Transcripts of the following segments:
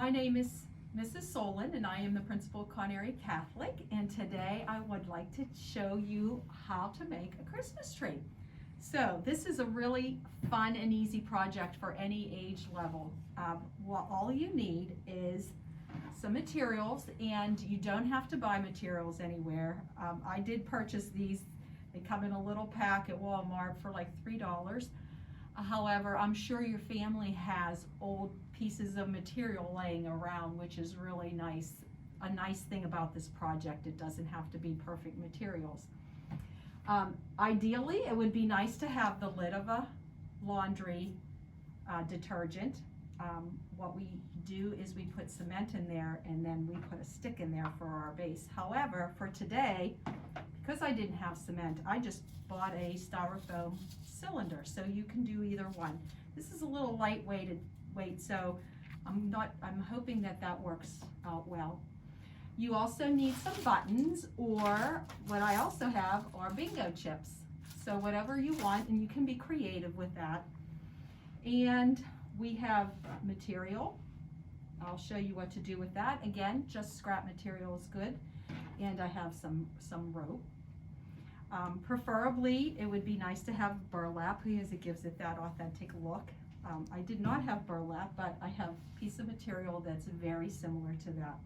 My name is Mrs. Solan and I am the principal of Conn-Area Catholic, and today I would like to show you how to make a Christmas tree. So this is a really fun and easy project for any age level. All you need is some materials, and you don't have to buy materials anywhere. I did purchase these. They come in a little pack at Walmart for like $3. However, I'm sure your family has old pieces of material laying around, which is really nice. A nice thing about this project, it doesn't have to be perfect materials. Ideally, it would be nice to have the lid of a laundry detergent. What we do is we put cement in there and then we put a stick in there for our base. However, for today, because I didn't have cement, I just bought a styrofoam cylinder, so you can do either one. This is a little lightweight, so I'm hoping that works out well. You also need some buttons, or what I also have are bingo chips. So whatever you want, and you can be creative with that. And we have material. I'll show you what to do with that. Again, just scrap material is good. And I have some rope. Preferably, it would be nice to have burlap because it gives it that authentic look. I did not have burlap, but I have a piece of material that's very similar to that.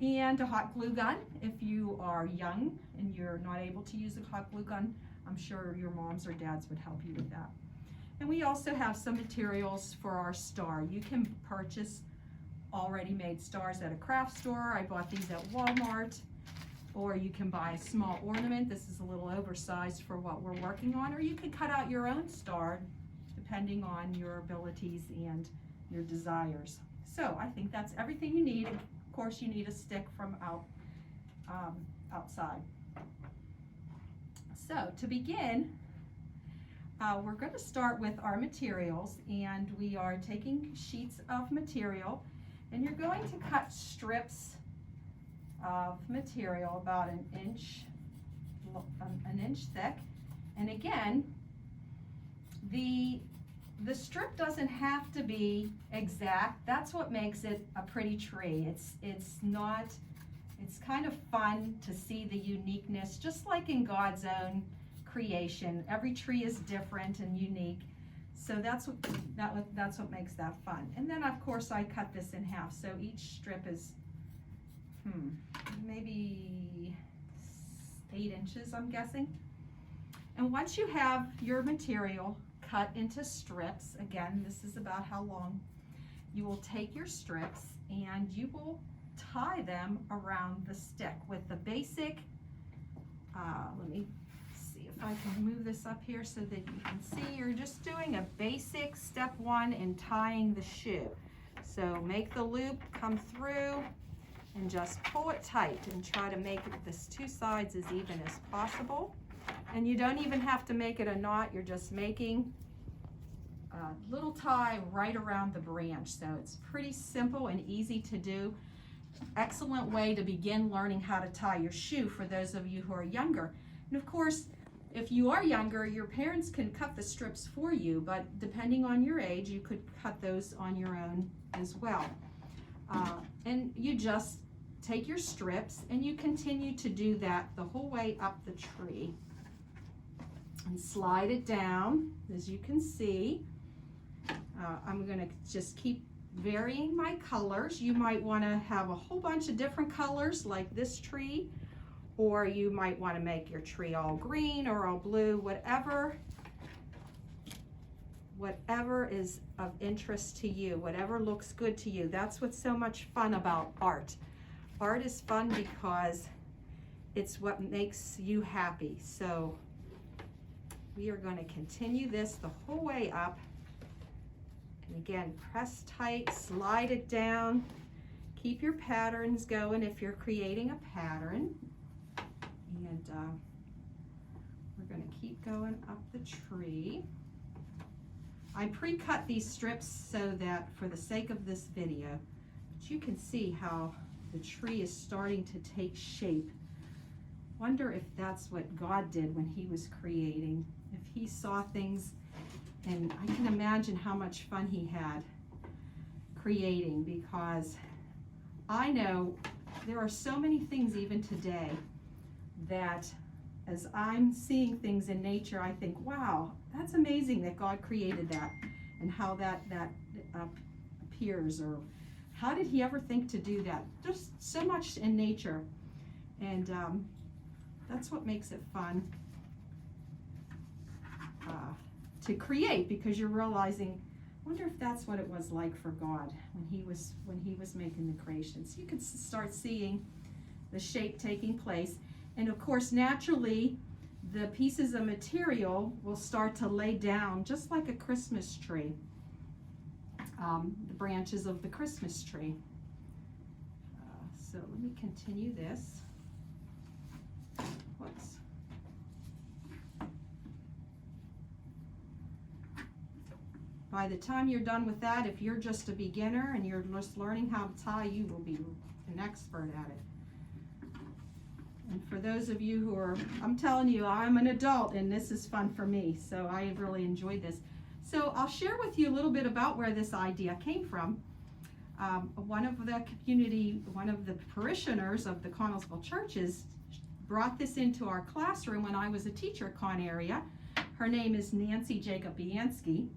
And a hot glue gun. If you are young and you're not able to use a hot glue gun, I'm sure your moms or dads would help you with that. And we also have some materials for our star. You can purchase already made stars at a craft store. I bought these at Walmart. Or you can buy a small ornament. This is a little oversized for what we're working on. Or you can cut out your own star, depending on your abilities and your desires. So I think that's everything you need. Of course, you need a stick from outside. So to begin, we're going to start with our materials, and we are taking sheets of material, and you're going to cut strips of material about an inch thick. And again, the strip doesn't have to be exact. That's what makes it a pretty tree. It's kind of fun to see the uniqueness, just like in God's own creation. Every tree is different and unique. So that's what makes that fun. And then of course I cut this in half. So each strip is maybe 8 inches, I'm guessing. And once you have your material cut into strips, again, this is about how long, you will take your strips and you will tie them around the stick with the basic, let me see if I can move this up here so that you can see. You're just doing a basic step 1 in tying the shoe. So make the loop come through and just pull it tight and try to make this 2 sides as even as possible. And you don't even have to make it a knot, you're just making a little tie right around the branch. So it's pretty simple and easy to do. Excellent way to begin learning how to tie your shoe for those of you who are younger. And of course, if you are younger, your parents can cut the strips for you, but depending on your age, you could cut those on your own as well. And you just take your strips and you continue to do that the whole way up the tree and slide it down. As you can see, I'm going to just keep varying my colors. You might want to have a whole bunch of different colors like this tree, or you might want to make your tree all green or all blue, whatever is of interest to you, whatever looks good to you. That's what's so much fun about art. Art is fun because it's what makes you happy. So we are going to continue this the whole way up. And again, press tight, slide it down. Keep your patterns going if you're creating a pattern. And we're going to keep going up the tree. I pre-cut these strips so that for the sake of this video, but you can see how the tree is starting to take shape. Wonder if that's what God did when he was creating. If he saw things, and I can imagine how much fun he had creating, because I know there are so many things even today that as I'm seeing things in nature, I think, wow, that's amazing that God created that, and how that appears, or how did he ever think to do that? There's so much in nature, and that's what makes it fun to create, because you're realizing, I wonder if that's what it was like for God when he was making the creations. You can start seeing the shape taking place, and of course naturally the pieces of material will start to lay down just like a Christmas tree, the branches of the Christmas tree. So let me continue this. Whoops. By the time you're done with that, if you're just a beginner and you're just learning how to tie, you will be an expert at it. And for those of you who are, I'm telling you, I'm an adult and this is fun for me, so I really enjoyed this. So I'll share with you a little bit about where this idea came from. One of the parishioners of the Connellsville churches brought this into our classroom when I was a teacher at Conn-Area. Her name is Nancy Jacobianski,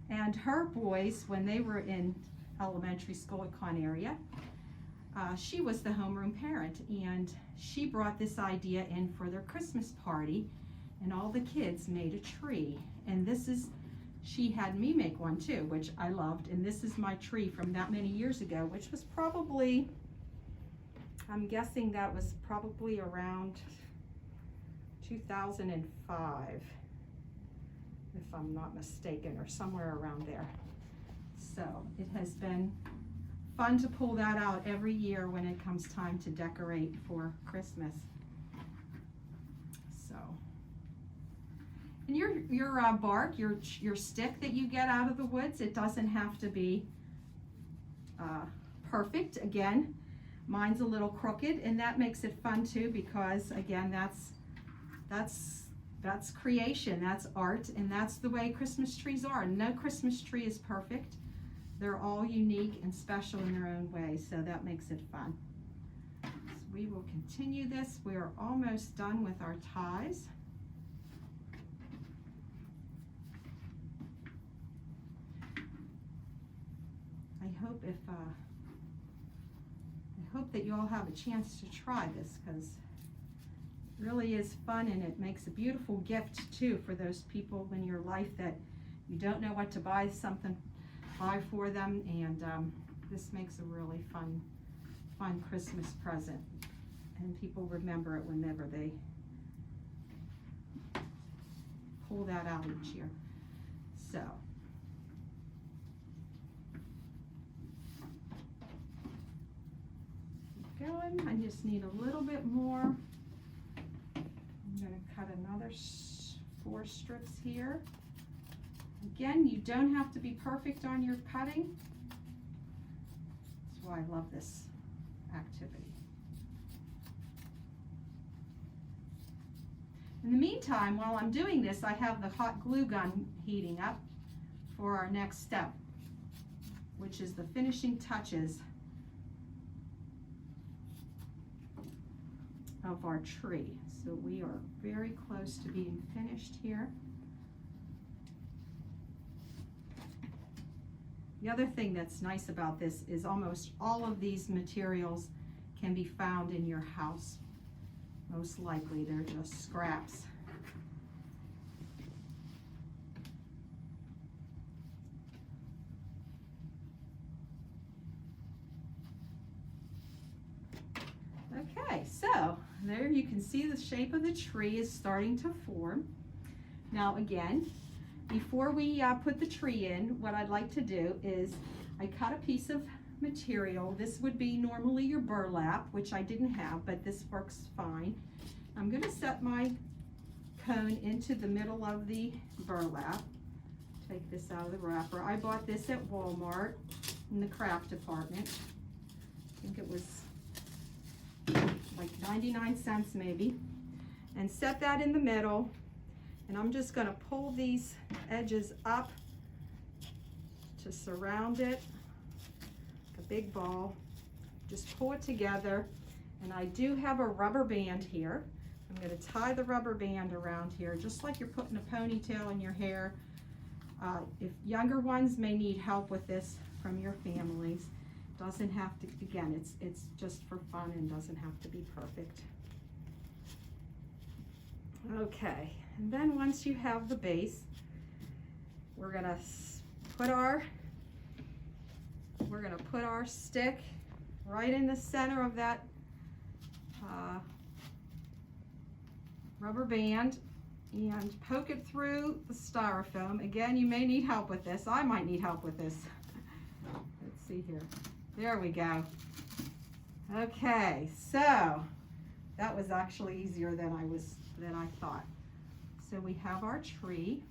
and her boys, when they were in elementary school at Conn-Area, she was the homeroom parent, and she brought this idea in for their Christmas party, and all the kids made a tree. And she had me make one too, which I loved, and this is my tree from that many years ago, which was probably, I'm guessing that was probably around 2005, if I'm not mistaken, or somewhere around there. So it has been fun to pull that out every year when it comes time to decorate for Christmas. So, and your bark, your stick that you get out of the woods, it doesn't have to be perfect. Again, mine's a little crooked, and that makes it fun too, because again, that's creation, that's art, and that's the way Christmas trees are. No Christmas tree is perfect. They're all unique and special in their own way, so that makes it fun. So we will continue this. We are almost done with our ties. I hope that you all have a chance to try this, because it really is fun, and it makes a beautiful gift too for those people in your life that you don't know what to buy for them, and this makes a really fun Christmas present, and people remember it whenever they pull that out each year. So keep going. I just need a little bit more. I'm going to cut another 4 strips here. Again, you don't have to be perfect on your cutting. That's why I love this activity. In the meantime, while I'm doing this, I have the hot glue gun heating up for our next step, which is the finishing touches of our tree. So we are very close to being finished here. The other thing that's nice about this is almost all of these materials can be found in your house. Most likely they're just scraps. Okay, so there you can see the shape of the tree is starting to form. Now again, before we put the tree in, what I'd like to do is I cut a piece of material. This would be normally your burlap, which I didn't have, but this works fine. I'm going to set my cone into the middle of the burlap. Take this out of the wrapper. I bought this at Walmart in the craft department. I think it was like 99 cents maybe. And set that in the middle. And I'm just going to pull these edges up to surround it. a big ball. Just pull it together, and I do have a rubber band here. I'm going to tie the rubber band around here, just like you're putting a ponytail in your hair. If younger ones may need help with this from your families, doesn't have to, again, it's just for fun and doesn't have to be perfect. Okay, and then once you have the base, we're gonna put our stick right in the center of that rubber band and poke it through the styrofoam. Again, you may need help with this. I might need help with this. Let's see here. There we go. Okay, so that was actually easier than I thought. So we have our tree,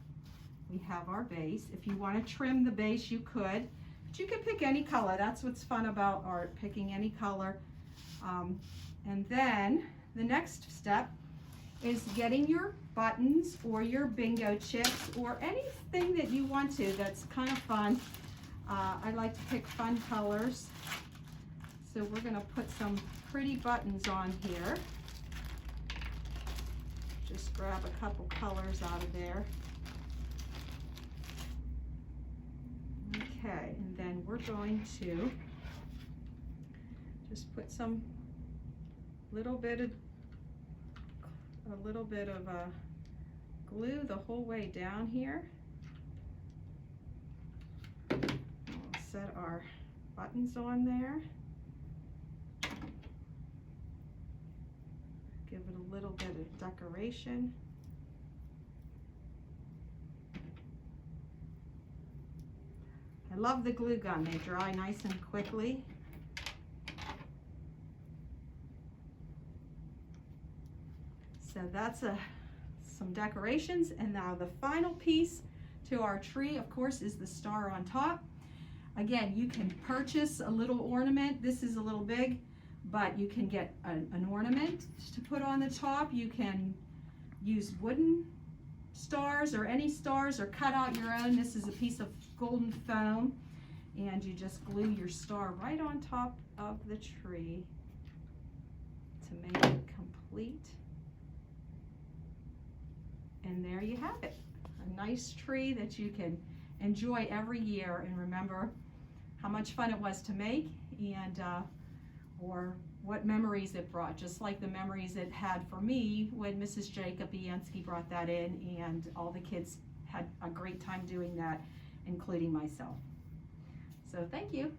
we have our base. If you want to trim the base, you could, but you can pick any color. That's what's fun about art, picking any color. And then the next step is getting your buttons or your bingo chips or anything that you want to that's kind of fun. I like to pick fun colors. So we're going to put some pretty buttons on here. Just grab a couple colors out of there. Okay, and then we're going to just put some a little bit of glue the whole way down here. We'll set our buttons on there. Give it a little bit of decoration. I love the glue gun. They dry nice and quickly. So that's some decorations, and now the final piece to our tree, of course, is the star on top. Again, you can purchase a little ornament. This is a little big, but you can get an ornament to put on the top. You can use wooden stars or any stars, or cut out your own. This is a piece of golden foam, and you just glue your star right on top of the tree to make it complete. And there you have it, a nice tree that you can enjoy every year and remember how much fun it was to make, and or what memories it brought, just like the memories it had for me when Mrs. Jacobianski brought that in, and all the kids had a great time doing that, including myself. So thank you.